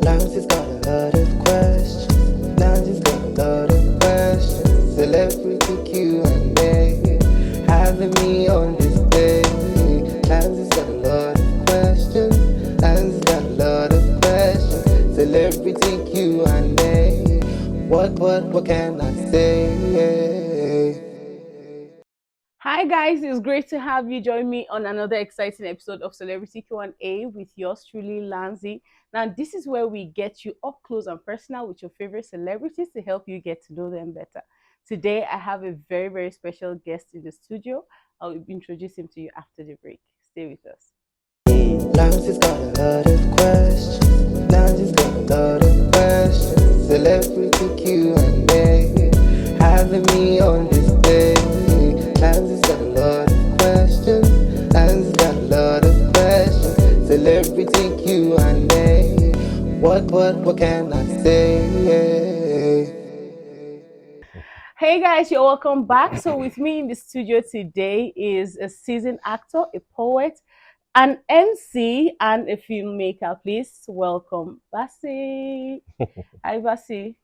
Lanzy's got a lot of questions. Lanzy's got a lot of questions. Celebrity Q&A, having me on display. Lanzy's got a lot of questions. Lanzy's got a lot of questions. Celebrity Q&A. What can I say? Hi guys, it's great to have you join me on another exciting episode of Celebrity Q&A with yours truly, Lanzy. Now, this is where we get you up close and personal with your favorite celebrities to help you get to know them better. Today, I have a very special guest in the studio. I'll introduce him to you after the break. Stay with us. Lanzy's got a lot of questions. Lanzy's got a lot of questions. Celebrity Q&A, having me on display. Lanzy's got a lot of questions. Lanzy's got a lot of questions. Celebrity Q&A. What can I say? Hey guys, you're welcome back. So, with me in the studio today is a seasoned actor, a poet, an MC, and a filmmaker. Please welcome Bassey. Hi, Bassey.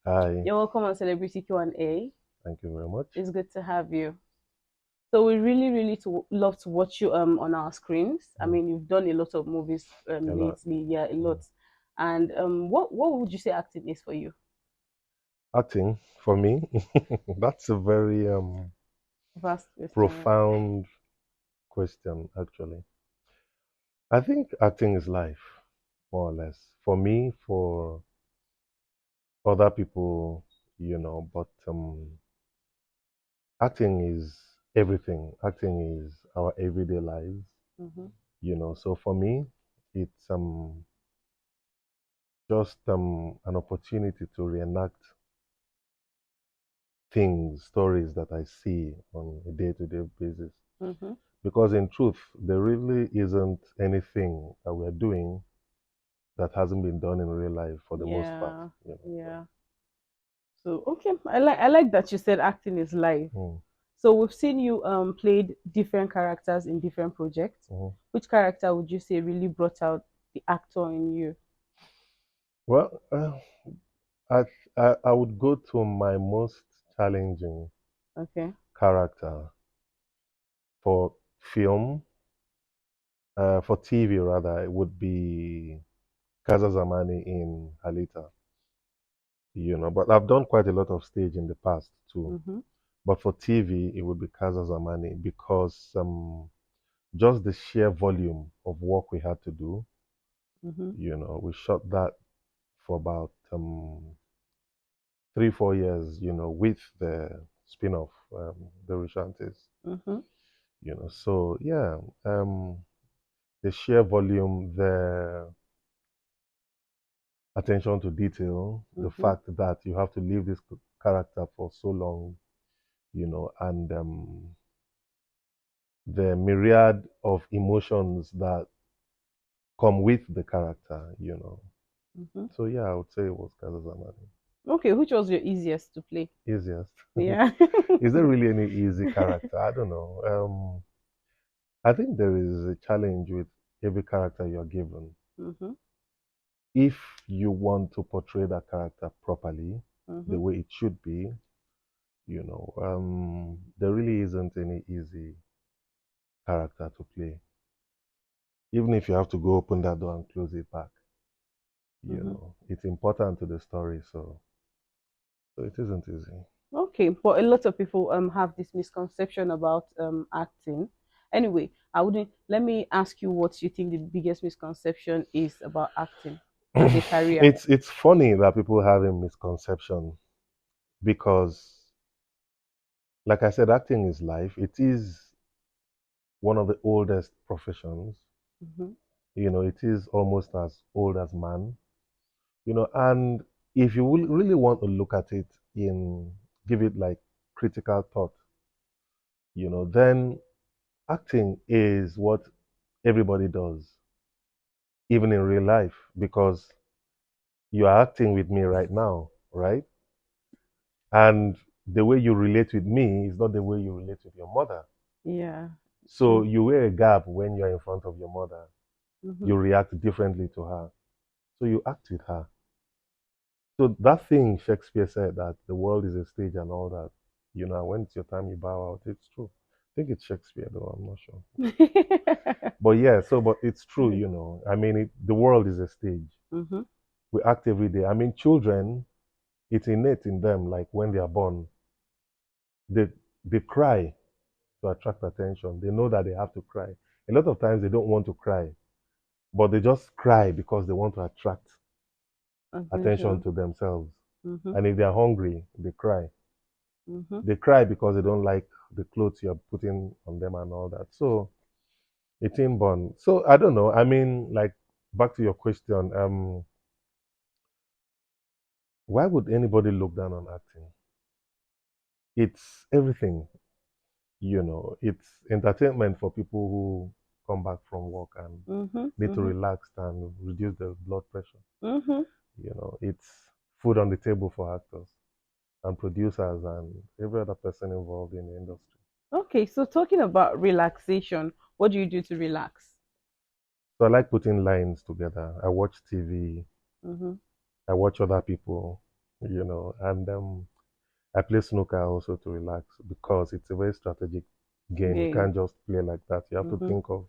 Hi, You're welcome on Celebrity Q&A. thank you very much. It's good to have you. So we really love to watch you on our screens. I Mm, mean, you've done a lot of movies a lot. lately, yeah, a Mm. lot. And what would you say acting is for you? Acting, for me, that's a very Vast question. profound question, actually. I think acting is life, more or less. For me, for other people, but acting is everything. Acting is our everyday lives, Mm-hmm. So for me, it's just an opportunity to reenact things, stories that I see on a day-to-day basis. Mm-hmm. Because in truth, there really isn't anything that we're doing that hasn't been done in real life for the most part. Yeah, So, yeah. So okay, I like that you said acting is life. mm, So we've seen you played different characters in different projects. mhm. Which character would you say really brought out the actor in you? Well, I, I would go to my most challenging Okay. character for film, for TV rather, it would be Kaza Zamani in Halita. But I've done quite a lot of stage in the past too. Mm-hmm. But for TV, it would be Kaza Zamani because just the sheer volume of work we had to do. Mm-hmm. We shot that for about 3, 4 years. With the spin-off, the Rishantes. Mm-hmm. So yeah, the sheer volume, the attention to detail, the Mm-hmm. fact that you have to live this character for so long, and the myriad of emotions that come with the character. Mm-hmm. So yeah, I would say it was Kaza Zamani. Okay, which was your easiest to play? Easiest. Yeah. Is there really any easy character? I don't know. I think there is a challenge with every character you're given. Mm-hmm. If you want to portray that character properly, Mm-hmm. the way it should be, there really isn't any easy character to play. Even if you have to go open that door and close it back, Mm-hmm. it's important to the story, so it isn't easy. Okay, but a lot of people have this misconception about acting. Anyway, I wouldn't let me ask you what you think the biggest misconception is about acting as a career. It's funny that people have a misconception because, like I said, acting is life. It is one of the oldest professions. Mm-hmm. It is almost as old as man. And if you will really want to look at it give it like critical thought, then acting is what everybody does, even in real life, because you are acting with me right now, right? And the way you relate with me is not the way you relate with your mother. Yeah, So true. you wear a gap when you're in front of your mother. Mm-hmm. You react differently to her. So you act with her. So that thing Shakespeare said that the world is a stage and all that, when it's your time, you bow out. It's true. I think it's Shakespeare, though. I'm not sure. But yeah, but it's true, I mean, the world is a stage. Mm-hmm. We act every day. I mean, children, it's innate in them, like when they are born, they they cry to attract attention. They know that they have to cry. A lot of times they don't want to cry, but they just cry because they want to attract attention Attention. to themselves. Mm-hmm. And if they're hungry, they cry. Mm-hmm. They cry because they don't like the clothes you're putting on them and all that. So it's inborn. So I don't know. I mean, like back to your question, why would anybody look down on acting? It's everything, It's entertainment for people who come back from work and Mm-hmm. need to Mm-hmm. relax and reduce their blood pressure. Mm-hmm. It's food on the table for actors and producers and every other person involved in the industry. Okay, so talking about relaxation, what do you do to relax? So I like putting lines together. I watch TV. Mm-hmm. I watch other people, and I play snooker also to relax because it's a very strategic game. You Game. can't just play like that. You have to Mm-hmm. think of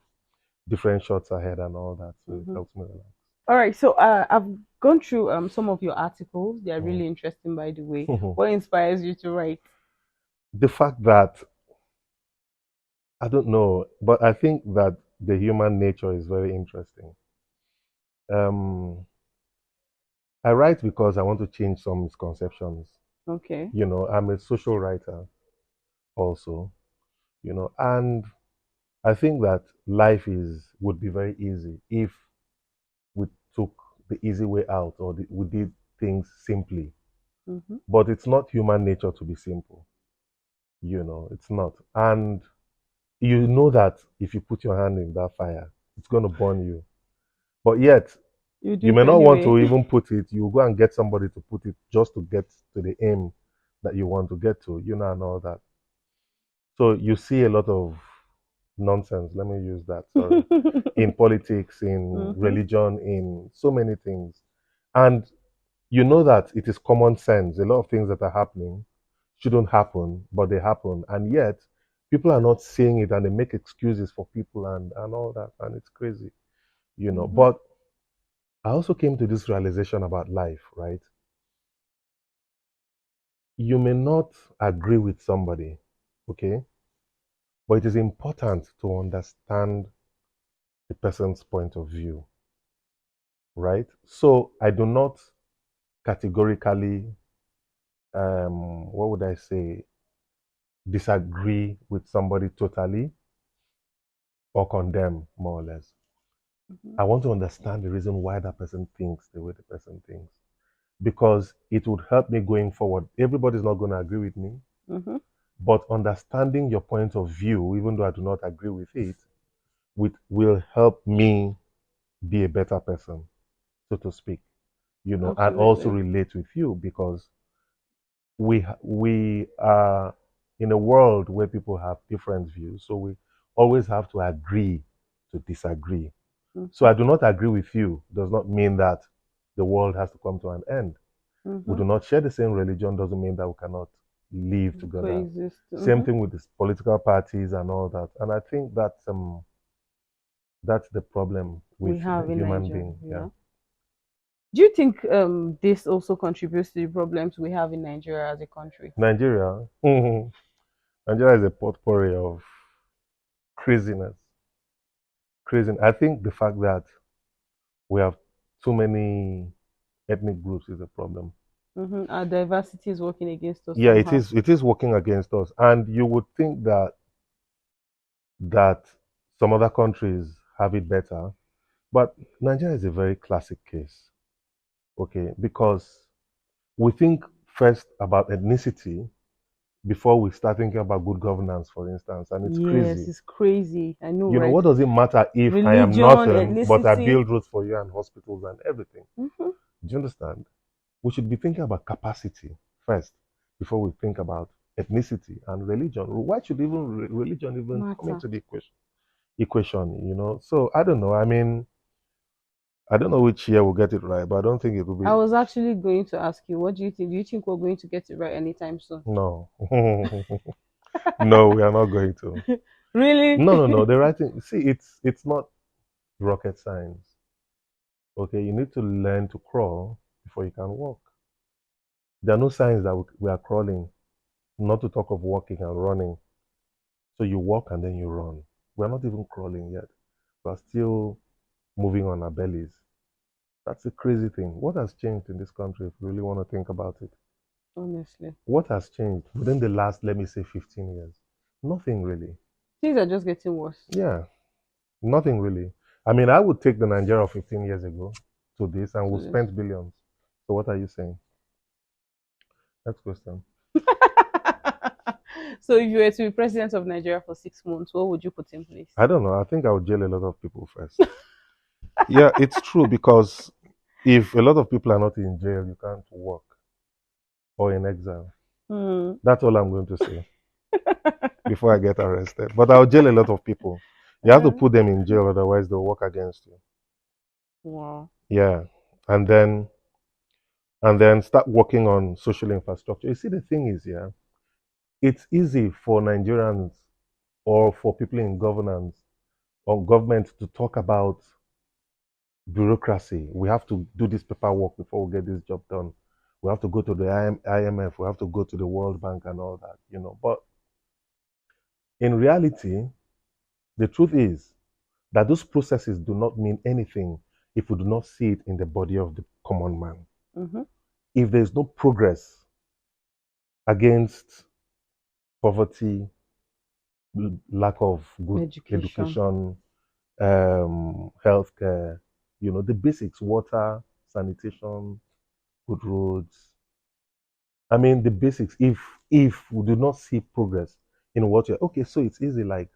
different shots ahead and all that. So it Mm-hmm. helps me relax. All right, so I've gone through some of your articles. They are Mm. really interesting, by the way. What inspires you to write? The fact that I don't know, but I think that the human nature is very interesting. Um, I write because I want to change some misconceptions. Okay. I'm a social writer also, and I think that life would be very easy if we took the easy way out or we did things simply. Mm-hmm. But it's not human nature to be simple, it's not. And you know that if you put your hand in that fire, it's going to burn you. But yet, You do you it may not want anyway. to even put it. You go and get somebody to put it just to get to the aim that you want to get to, and all that. So you see a lot of nonsense, let me use that, sorry, in politics, in Mm-hmm. religion, in so many things. And you know that it is common sense. A lot of things that are happening shouldn't happen, but they happen. And yet, people are not seeing it and they make excuses for people and all that. And it's crazy. Mm-hmm. But I also came to this realization about life, right? You may not agree with somebody, okay? But it is important to understand the person's point of view, right? So I do not categorically, what would I say, disagree with somebody totally or condemn more or less. Mm-hmm. I want to understand the reason why that person thinks the way the person thinks because it would help me going forward. Everybody's not going to agree with me, Mm-hmm. but understanding your point of view, even though I do not agree with it, will help me be a better person, so to speak, and also Absolutely. relate with you because we are in a world where people have different views, so we always have to agree to disagree. So Mm-hmm. I do not agree with you does not mean that the world has to come to an end. We Mm-hmm. do not share the same religion doesn't mean that we cannot live together. Coexist. Same Mm-hmm. thing with the political parties and all that. And I think that's the problem with We have in human Nigeria. being. Yeah. Yeah. Do you think this also contributes to the problems we have in Nigeria as a country? Nigeria, Nigeria is a potpourri of craziness. Crazy. I think the fact that we have too many ethnic groups is a problem. Mm-hmm. Our diversity is working against us Yeah, it somehow. is. It is working against us, and you would think that some other countries have it better, but Nigeria is a very classic case. Okay, because we think first about ethnicity before we start thinking about good governance, for instance, and it's Yes, crazy. it's crazy. I know, right? What does it matter if I am Religion, nothing, but I ethnicity. build roads for you and hospitals and everything? Mm-hmm. Do you understand? We should be thinking about capacity first before we think about ethnicity and religion. Why should even religion even come Matter. into the equation? So I don't know. I mean, I don't know which year we'll get it right, but I don't think it will I be. was actually going to ask you, what do you think? Do you think we're going to get it right anytime soon? No. No, we are not going to. Really? No, no, no. The writing, see, it's not rocket science. Okay, you need to learn to crawl before you can walk. There are no signs that we are crawling, not to talk of walking and running. So you walk and then you run. We're not even crawling yet. We're still moving on our bellies. That's a crazy thing. What has changed in this country if you really want to think about it? Honestly. What has changed within the last, let me say, 15 years? Nothing really. Things are just getting worse. Yeah, nothing really. I mean, I would take the Nigeria of 15 years ago to this and So we this. spent billions. So what are you saying? Next question. So if you were to be president of Nigeria for 6 months, what would you put in place? I don't know. I think I would jail a lot of people first. Yeah, it's true because if a lot of people are not in jail, you can't work or in exile. Hmm. That's all I'm going to say before I get arrested. But I'll jail a lot of people. You have to Uh, put them in jail, otherwise they'll work against you. wow. Yeah. And then start working on social infrastructure. You see, the thing is, yeah, it's easy for Nigerians or for people in governance or government to talk about bureaucracy. We have to do this paperwork before we get this job done. We have to go to the IMF. We have to go to the World Bank and all that, you know. But in reality, the truth is that those processes do not mean anything if we do not see it in the body of the common man. Mm-hmm. If there is no progress against poverty, lack of good Education. education, healthcare, you know, the basics, water, sanitation, good roads. I mean, the basics. If we do not see progress in what you're okay, so it's easy. Like,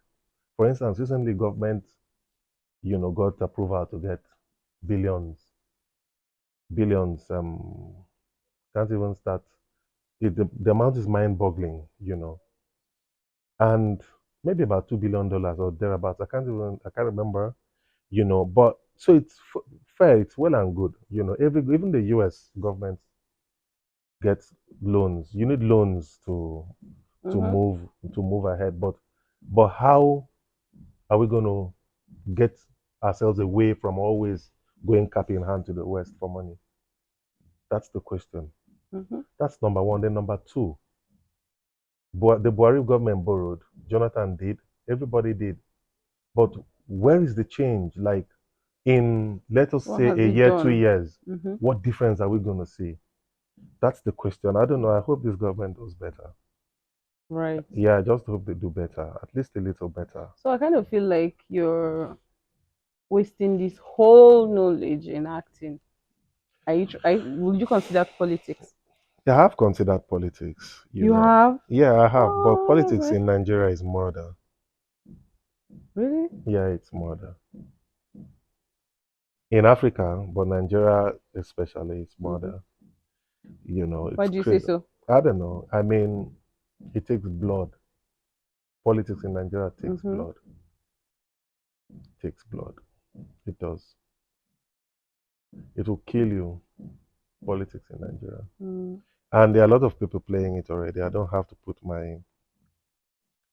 for instance, recently government, you know, got approval to get billions, billions. Can't even start. The amount is mind-boggling, you know, and maybe about $2 billion or thereabouts. I can't remember, you know. But so it's fair. It's well and good, you know. Even the U.S. government gets loans. You need loans to Mm-hmm. move to move ahead. But how are we going to get ourselves away from always going cap in hand to the West for money? That's the question. Mm-hmm. That's number one. Then number two, the Buhari government borrowed. Jonathan did. Everybody did. But where is the change? Like in, let us What say, has a it year, two done? years, Mm-hmm. what difference are we going to see? That's the question. I don't know. I hope this government does better. Right. Yeah, I just hope they do better, at least a little better. So I kind of feel like you're wasting this whole knowledge in acting. Would you consider politics? Yeah, I have considered politics, you You know. have? Yeah, I have, but Oh, politics okay. in Nigeria is murder. Really? Yeah, it's murder. In Africa, but Nigeria especially, it's Mm-hmm. murder. You know, Why it's do you say crazy. so? I don't know. I mean, it takes blood. Politics in Nigeria takes Mm-hmm. blood. Takes blood. It does. It will kill you. Politics in Nigeria. Mm-hmm. And there are a lot of people playing it already. I don't have to put my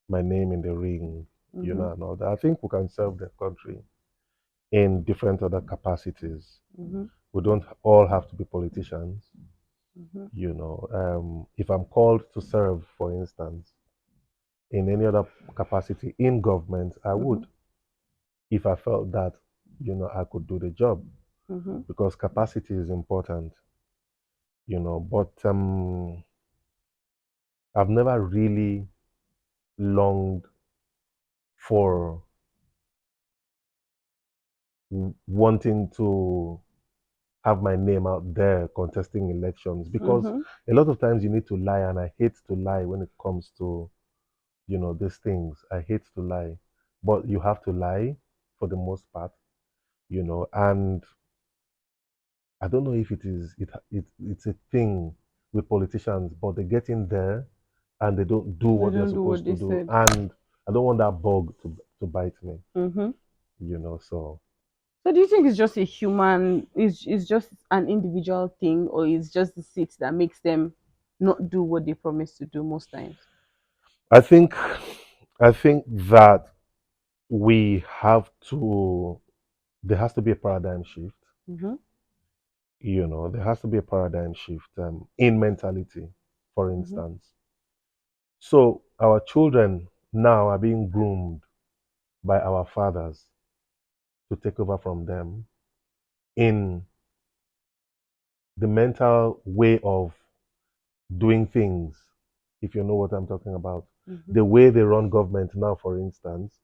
name in the ring, you Mm-hmm. know, and all that. I think we can serve the country in different other capacities. Mm-hmm. We don't all have to be politicians, Mm-hmm. you know. If I'm called to serve, for instance, in any other capacity in government, I Mm-hmm. would, if I felt that, you know, I could do the job, Mm-hmm. because capacity is important, you know. But I've never really longed for wanting to have my name out there contesting elections, because Mm-hmm. a lot of times you need to lie, and I hate to lie when it comes to, you know, these things. I hate to lie, but you have to lie for the most part, you know. And I don't know if it's a thing with politicians, but they get in there and they don't do They what they're don't do what supposed to they do, said. and I don't want that bug to bite me, Mm-hmm. you know. So So do you think it's just a human, is just an individual thing, or is just the seats that makes them not do what they promise to do most times? I think I think that we have to there has to be a paradigm shift. Mm-hmm. There has to be a paradigm shift in mentality, for Mm-hmm. instance. So our children now are being groomed by our fathers to take over from them in the mental way of doing things, if you know what I'm talking about. Mm-hmm. The way they run government now, for instance,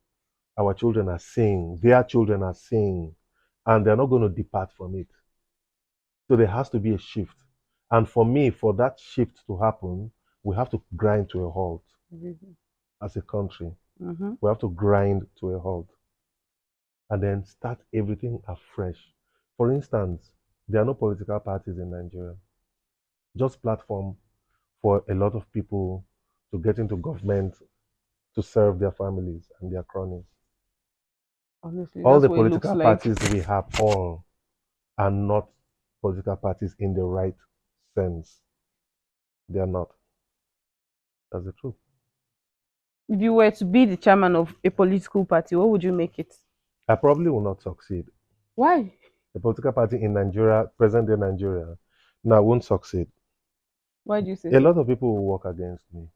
our children are seeing, their children are seeing, and they're not going to depart from it. So there has to be a shift. And for me, for that shift to happen, we have to grind to a halt as a country. Mm-hmm. We have to grind to a halt and then start everything afresh. For instance, there are no political parties in Nigeria, just platform for a lot of people to get into government to serve their families and their cronies. Honestly, All that's the what it looks political like. parties we have all are not political parties in the right sense. They are not. That's the truth. If you were to be the chairman of a political party, what would you make it? I probably will not succeed. Why? The political party in Nigeria, present day Nigeria, now won't succeed. Why do you say A so? lot of people will work against me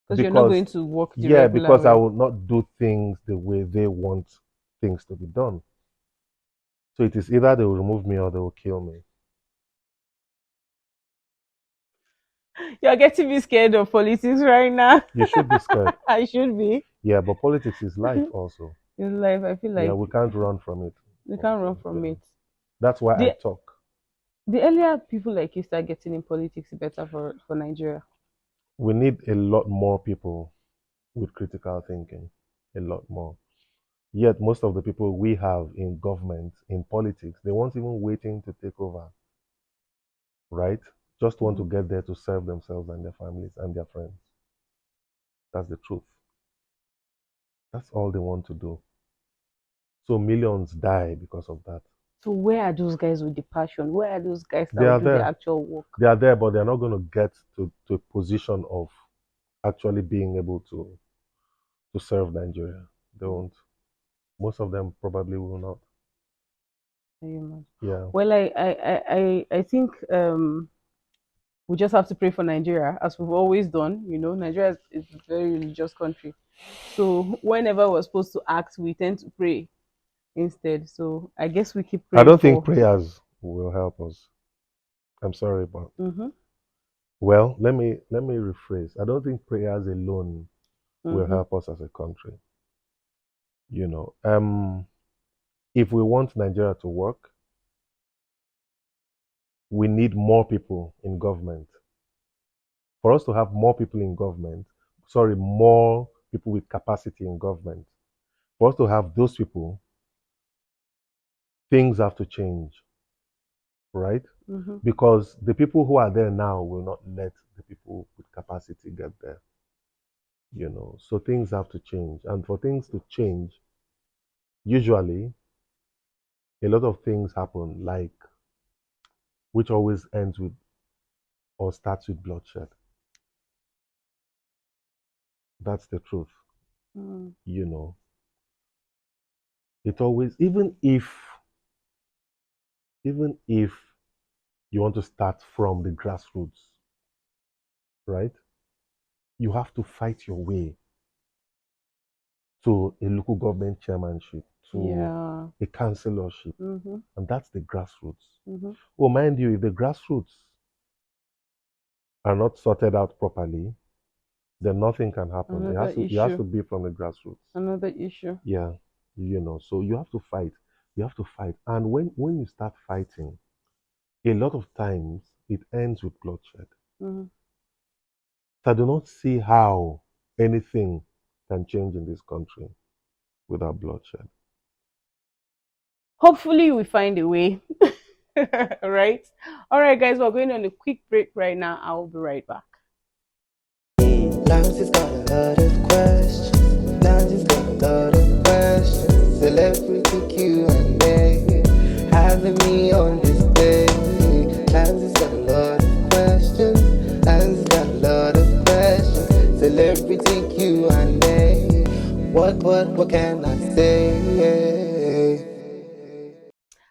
Because you're not because, going to work the yeah, regular because I way. will not do things the way they want things to be done. So it is either they will remove me or they will kill me. You're getting me scared of politics right now. You should be scared. I should be. Yeah, but politics is life also. In life, I feel Yeah, like we can't run from it we can't run also. from Yeah. it. That's why I The talk. the earlier people like you start getting in politics, the better for Nigeria. We need a lot more people with critical thinking. A lot more. Yet most of the people we have in government, in politics, they weren't even waiting to take over, right? Just want Mm-hmm. to get there to serve themselves and their families and their friends. That's the truth. That's all they want to do. So millions die because of that. So where are those guys with the passion? Where are those guys that They will are do the there. actual work? They are there, but they're not going to get to a position of actually being able to serve Nigeria. They won't. Most of them probably will not. Human. Yeah. Well, I think we just have to pray for Nigeria, as we've always done. You know, Nigeria is a very religious country. So whenever we're supposed to act, we tend to pray instead. So I guess we keep I praying don't think for. prayers will help us. I'm sorry, but Mm-hmm, well, let me rephrase. I don't think prayers alone will mm-hmm, help us as a country. You know, if we want Nigeria to work, we need more people in government. For us to have more people in government, sorry, more people with capacity in government, for us to have those people, things have to change, right? mm-hmm. Because the people who are there now will not let the people with capacity get there. So things have to change. And for things to change, usually a lot of things happen, like which always ends with or starts with bloodshed. That's the truth. Mm. You know, it always, even if you want to start from the grassroots, right? You have to fight your way to a local government chairmanship, to Yeah. a councillorship, Mm-hmm, and that's the grassroots. mm-hmm. Oh, mind you, if the grassroots are not sorted out properly, then nothing can happen. It Another has to it has issue. to be from the grassroots. Another issue. Yeah, so you have to fight. You have to fight. And when you start fighting, a lot of times it ends with bloodshed. Mm-hmm. So I do not see how anything can change in this country without bloodshed. Hopefully, we find a way. Right? All right, guys, we're going on a quick break right now. I will be right back. Lanzy's got a lot of questions. Lanzy's got a lot of questions. celebrity Q&A, having me on display. Lanzy's got a lot of questions. Lanzy's got a lot of questions. Celebrity Q&A. What can I say?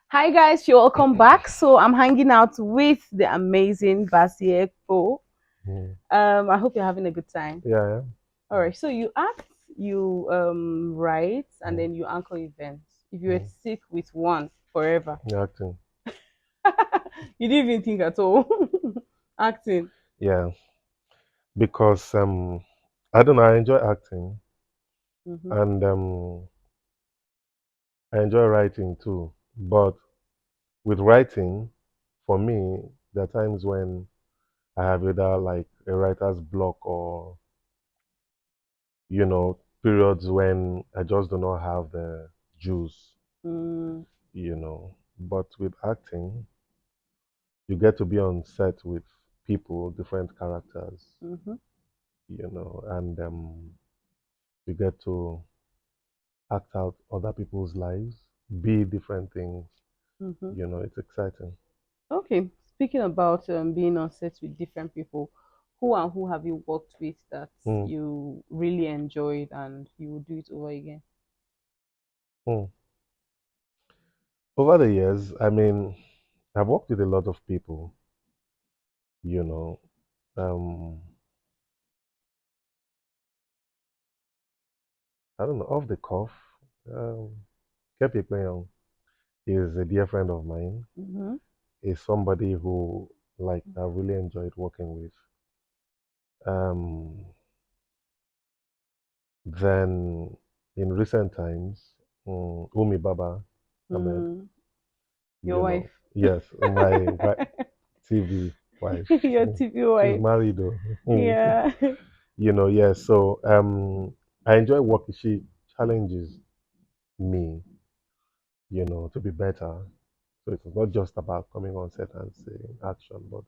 Hi guys, you're welcome back. So I'm hanging out with the amazing Bassey Ekpo. Mm. I hope you're having a good time. Yeah, All right. So you act, you write, and yeah. then you anchor events. If you were Mm. to stick with one forever, Acting. you didn't even think at all. Acting. Yeah, because I don't know. I enjoy acting, Mm-hmm. and I enjoy writing too. But with writing, for me, there are times when I have either like a writer's block or periods when I just do not have the juice. Mm, But with acting, you get to be on set with people, different characters, mm-hmm. and you get to act out other people's lives, be different things. Mm-hmm. It's exciting. Okay. Speaking about being on sets with different people, who and who have you worked with that Mm, you really enjoyed and you would do it over again? mm. Over the years, I mean, I've worked with a lot of people, you know. Um, I don't know, off the cuff, um, Kepi Ekpenyong is a dear friend of mine. Mm-hmm. Is somebody who, like, I really enjoyed working with. Um, then, in recent times, Umi Baba Ahmed, Mm, your wife. yes, my TV wife. Your TV She's wife. married though. Yeah. Yes. So I enjoy working. She challenges me, to be better. So it's not just about coming on set and saying action, but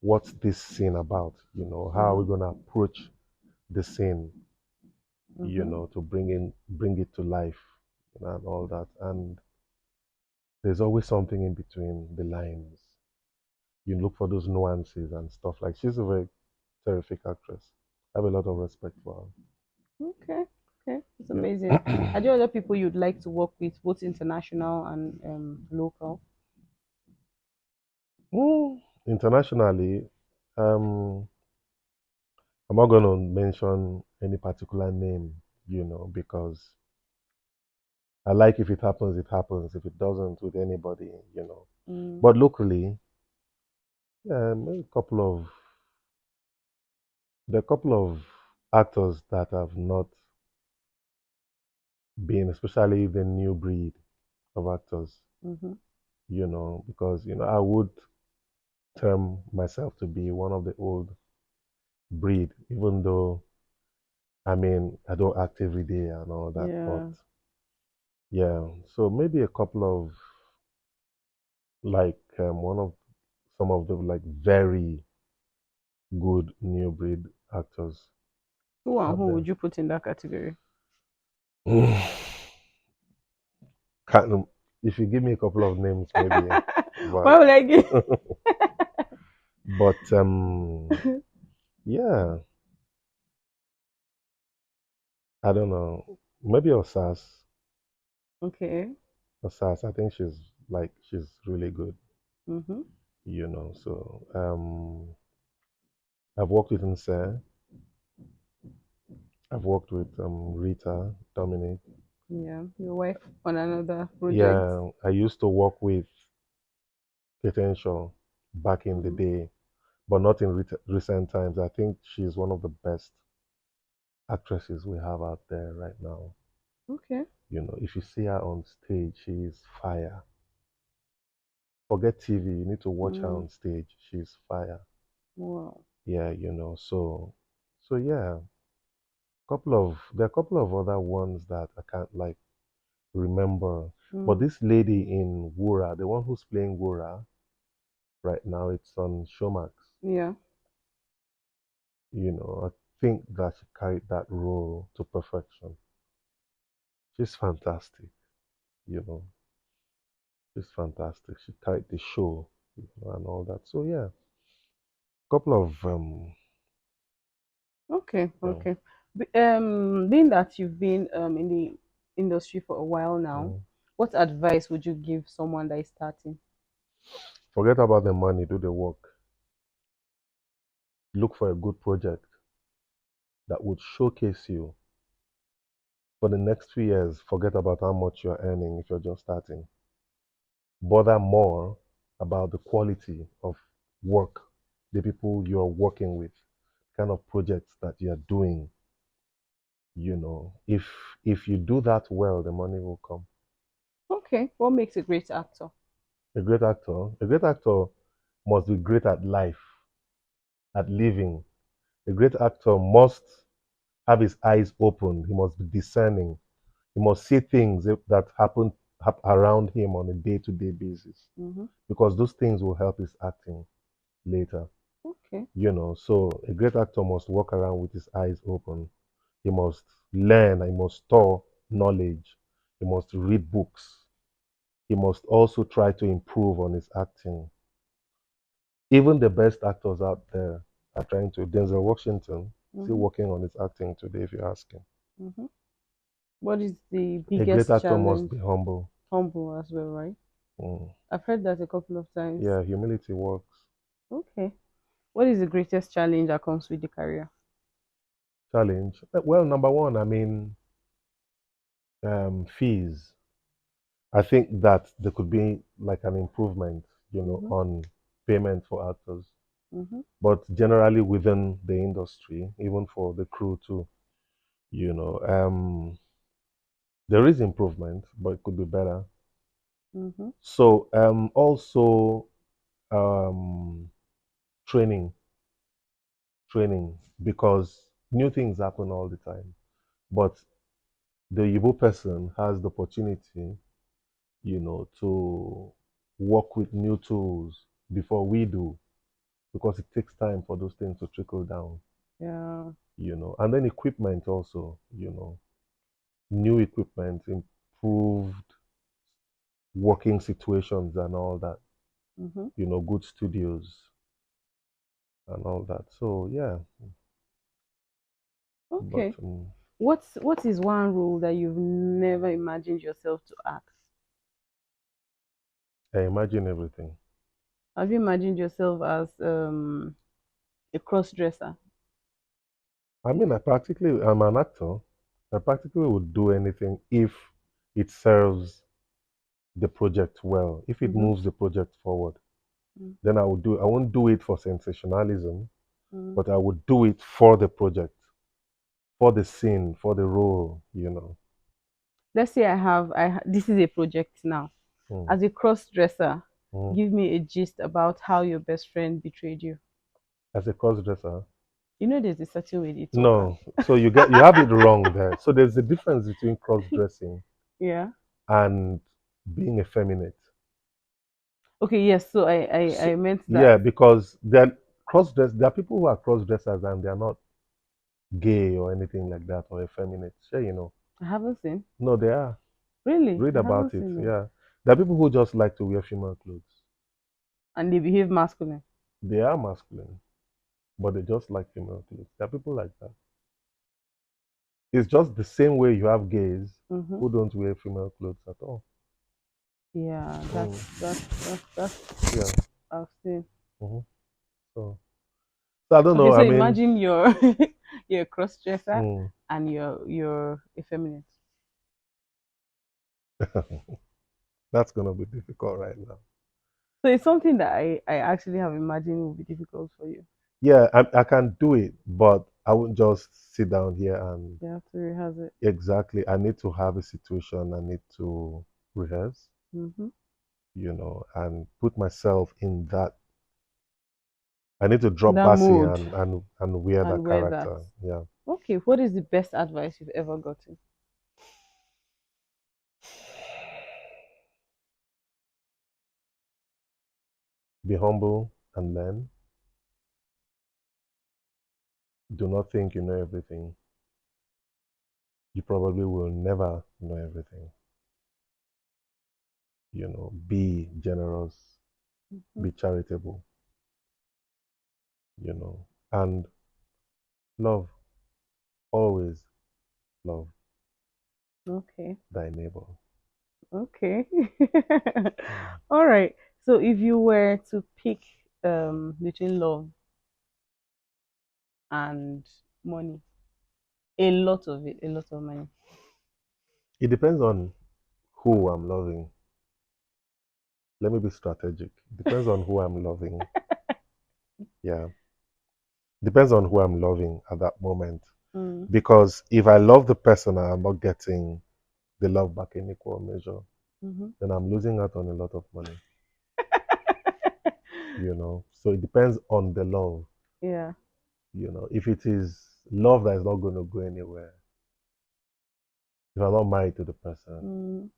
what's this scene about? How are we Mm, gonna approach the scene, mm-hmm. to bring it to life, and all that. And there's always something in between the lines. You look for those nuances and stuff. Like she's a very terrific actress. I have a lot of respect for Okay. Okay. It's her. amazing. Yeah. Are there other people you'd like to work with, both international and local? Internationally, um, I'm not going to mention any particular name, because I like if it happens, it happens. If it doesn't with anybody. Mm, But locally, yeah, maybe there are a couple of actors that have not been, especially the new breed of actors, mm-hmm. because, I would term myself to be one of the old breed, even though, I mean, I don't act every day and all that, but Yeah. yeah, so maybe a couple of like one of some of the like very good new breed actors Who and out who there. would you put in that category? Can't, if you give me a couple of names, maybe, but Why would I give? but yeah, I don't know. Maybe Osas, Okay. Osas. I think she's really good. Mm-hmm. So I've worked with Nse, I've worked with Rita, Dominic. Yeah. Your wife on another project. Yeah, I used to work with Potential back in the Mm, day, but not in recent times. I think she's one of the best actresses we have out there right now. okay. If you see her on stage, she's fire. Forget TV, you need to watch her Mm, on stage. She's fire. wow. Yeah, so yeah, there are a couple of other ones that I can't like remember. But Mm, this lady in Wura, the one who's playing Wura right now, it's on Showmax. yeah. I think that she carried that role to perfection. She's fantastic, you know. She's fantastic. She carried the show, and all that. So yeah, couple of Okay, you know, okay. Being that you've been in the industry for a while now, mm, what advice would you give someone that is starting? forget about the money, do the work. Look for a good project that would showcase you for the next 2 years. Forget about how much you're earning if you're just starting. Bother more about the quality of work, the people you're working with, kind of projects that you're doing. If you do that well, the money will come. Okay, what makes a great actor? A great actor must be great at life, at living. A great actor must have his eyes open. He must be discerning. He must see things that happen around him on a day-to-day basis, Mm-hmm. because those things will help his acting later. Okay, So a great actor must walk around with his eyes open. He must learn. He must store knowledge. He must read books. He must also try to improve on his acting. Even the best actors out there are trying to. Denzel Washington still mm-hmm. working on his acting today, if you ask him. Mm-hmm. What is the A great biggest actor must challenge? be humble. Humble as well, right? Mm. I've heard that a couple of times. Yeah, humility works. Okay. What is the greatest challenge that comes with the career? Challenge. Well, number one, I mean, fees. I think that there could be like an improvement, Mm-hmm. on payment for actors. Mm-hmm. But generally within the industry, even for the crew too, there is improvement, but it could be better. Mm-hmm. So also um, training, training, because new things happen all the time. But the Yibo person has the opportunity, to work with new tools before we do, because it takes time for those things to trickle down, Yeah. and then equipment also, new equipment, improved working situations and all that, Mm-hmm. good studios and all that. So yeah, but Okay. What is one role that you've never imagined yourself to act? I imagine everything. Have you imagined yourself as a cross dresser? I mean, I'm an actor. I practically would do anything if it serves the project well, if it Mm-hmm. moves the project forward. Then I would do. I won't do it for sensationalism, Mm-hmm. but I would do it for the project, for the scene, for the role. Let's say this is a project now. Mm, As a cross dresser, mm. give me a gist about how your best friend betrayed you. As a cross-dresser, You know, there's a certain way they talk. no. So you have it wrong there. So there's a difference between cross-dressing Yeah. and being effeminate. Okay. Yes. So So, I meant that. yeah, because there are people who are cross-dressers and they are not gay or anything like that or effeminate. Sure, I haven't seen. No, they are. Really, Read I about haven't it. seen it. Yeah. There are people who just like to wear female clothes. And they behave masculine. They are masculine, but they just like female clothes. There are people like that. It's just the same way you have gays Mm-hmm. who don't wear female clothes at all. Yeah, Mm, that's yeah. I've seen. Hmm. So, so I don't Okay, know. so I mean, imagine you're you're a cross dresser mm, and you're effeminate. that's gonna be difficult right now. So it's something that I actually have imagined will be difficult for you. Yeah, I can do it, but I won't just sit down here and You have to rehearse it. exactly. I need to have a situation. I need to rehearse, Mm-hmm. and put myself in that. I need to drop That Bassey mood and wear and that wear that. character. Yeah. Okay, what is the best advice you've ever gotten? Be humble and learn. Do not think you know everything. You probably will never know everything. Be generous, Mhm. be charitable, and love, always love Okay. thy neighbor. Okay. Mm. All right. So if you were to pick between love and money, a lot of it, a lot of money. It depends on who I'm loving. Let me be strategic. It depends on who I'm loving. Yeah. Depends on who I'm loving at that moment. Mm. Because if I love the person and I'm not getting the love back in equal measure, Mm-hmm. then I'm losing out on a lot of money. So it depends on the love. Yeah. If it is love that is not going to go anywhere, if I'm not married to the person, Mm.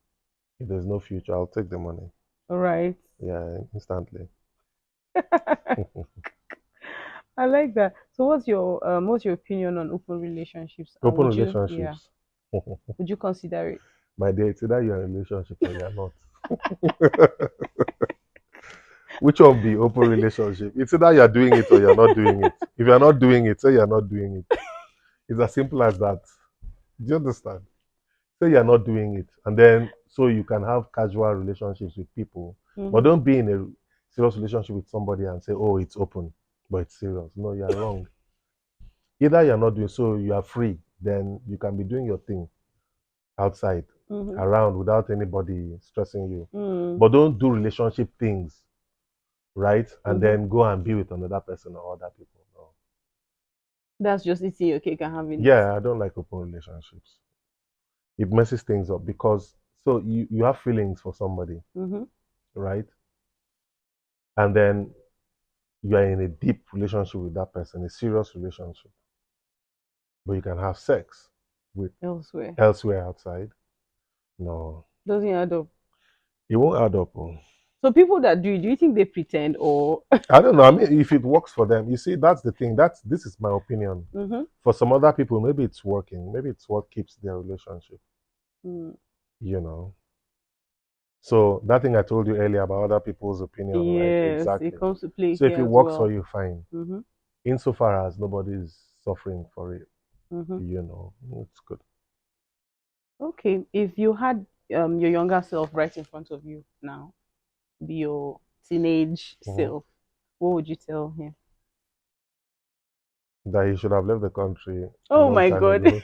if there's no future, I'll take the money. All right. Yeah, instantly. I like that. So what's your opinion on open relationships? And Open yeah, relationships. would you consider it? My dear, it's either you're in a relationship or you're not. Which one be open relationship? It's either you're doing it or you're not doing it. If you're not doing it, say you're not doing it. It's as simple as that. Do you understand? Say you're not doing it. And then so you can have casual relationships with people. But Mm-hmm. don't be in a serious relationship with somebody and say, oh, it's open, but it's serious. No, you're wrong. Either you're not doing so you are free, then you can be doing your thing outside, Mm-hmm. around without anybody stressing you. Mm. But don't do relationship things, right? And Mm-hmm. then go and be with another person or other people. No. That's just eating your cake and having it. Yeah, I don't like open relationships. It messes things up because so you have feelings for somebody, Mm-hmm. right? And then you are in a deep relationship with that person, a serious relationship, but you can have sex with Elsewhere. elsewhere outside. No, Doesn't add up. it won't add up. Oh. So people that do you think they pretend or I don't know. I mean, if it works for them, you see, that's the thing. This is my opinion. mm-hmm. For some other people, maybe it's working. Maybe it's what keeps their relationship. Mm. You know. So that thing I told you earlier about other people's opinion, right? Yes, it Exactly. comes to play So if here it as works for well. you, fine. Mm-hmm. Insofar as nobody's suffering for it, Mm-hmm. it's good. Okay. If you had your younger self right in front of you now, be your teenage Hmm. self, what would you tell him? That he should have left the country a Oh long my time god. ago.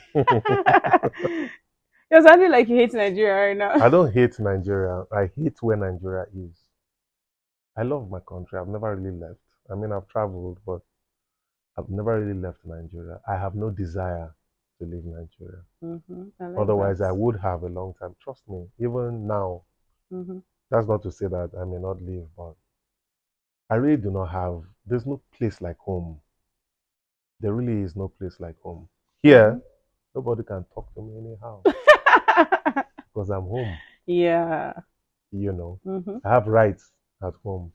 You're sounding like you hate Nigeria right now. I don't hate Nigeria. I hate where Nigeria is. I love my country. I've never really left. I mean, I've traveled, but I've never really left Nigeria. I have no desire to leave Nigeria. Mm-hmm. I like that. Otherwise, I would have a long time. Trust me. Even now, Mm-hmm. that's not to say that I may not leave, but I really do not have. There's no place like home. There really is no place like home. Mm-hmm. Here, nobody can talk to me anyhow because I'm home. Yeah. You know, Mm-hmm. I have rights at home.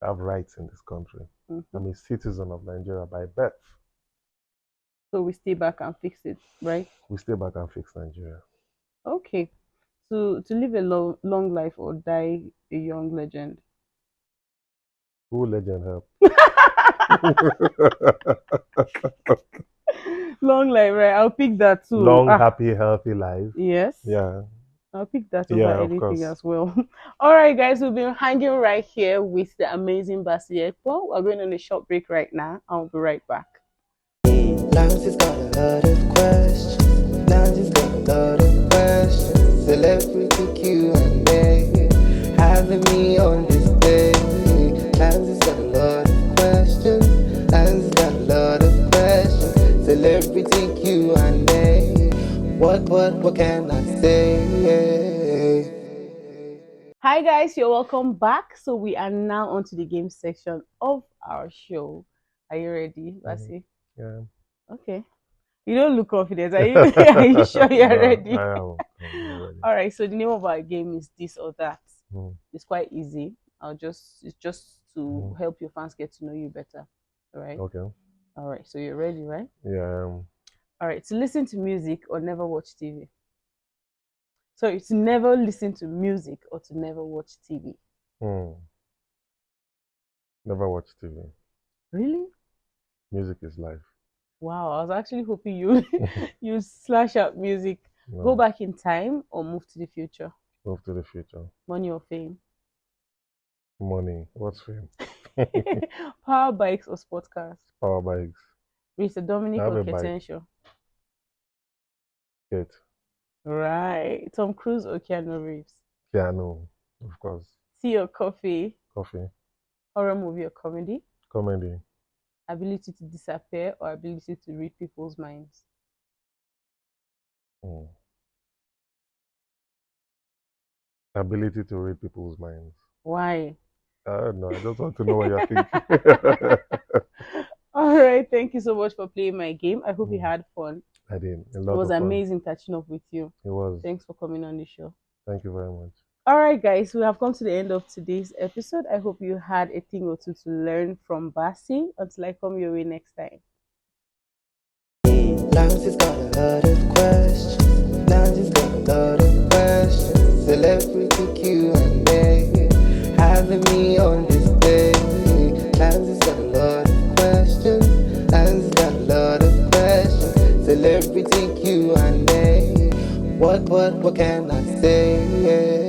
I have rights in this country. Mm-hmm. I'm a citizen of Nigeria by birth. So we stay back and fix it, right? We stay back and fix Nigeria. Okay. To live a long life or die a young legend. Who legend help? Long life, right? I'll pick that too. Long, Ah, happy, healthy life. yes. Yeah, I'll pick that over yeah, of anything course. as well. All right, guys, we've been hanging right here with the amazing Bassey Ekpo. We're going on a short break right now. I'll be right back. Lanzy's got a lot of questions. Lanzy's got a lot of questions. Celebrity Q&A. Having me on display. Lanzy's got a lot of questions. Lanzy's got a lot of questions. Celebrity Q&A. What can I say? Hi, guys, you're welcome back. So, we are now on to the game section of our show. Are you ready, Mhm. Bassey? Yeah. Okay. You don't look confident. Are you, are you sure you're No, ready? I'm ready. All right, so the name of our game is this or that. Mhm, It's quite easy. It's just to mhm. help your fans get to know you better. All right. Okay. All right. So you're ready, right? Yeah. All right. To listen to music or never watch TV. Sorry, to never listen to music or to never watch TV. Hmm. Never watch TV. Really? Music is life. Wow, I was actually hoping you you slash out music. Go No, back in time or move to the future. move to the future. Money or fame. Money. What's fame? Power bikes or sports cars. Power bikes. Mr. I Dominic have or a bike. Ketenshaw. Kate. Right. Tom Cruise or Keanu Reeves. Piano. Of course. Tea or coffee. Coffee. Horror movie or comedy. Comedy. Ability to disappear or ability to read people's minds. Hmm. Ability to read people's minds. Why? I don't know. I just want to know what you're thinking. All right. Thank you so much for playing my game. I hope you Hmm. had fun. I did. A It lot was of fun. amazing catching up with you. It was. Thanks for coming on the show. Thank you very much. All right, guys, we have come to the end of today's episode. I hope you had a thing or two to learn from Bassey. Until I come your way next time. Lanzy's got a lot of questions. Lanzy's got a lot of questions. Celebrity Q&A, having me on display. Lanzy's got a lot of questions. Lanzy's got a lot of questions. Celebrity Q&A. What can I say? Yeah.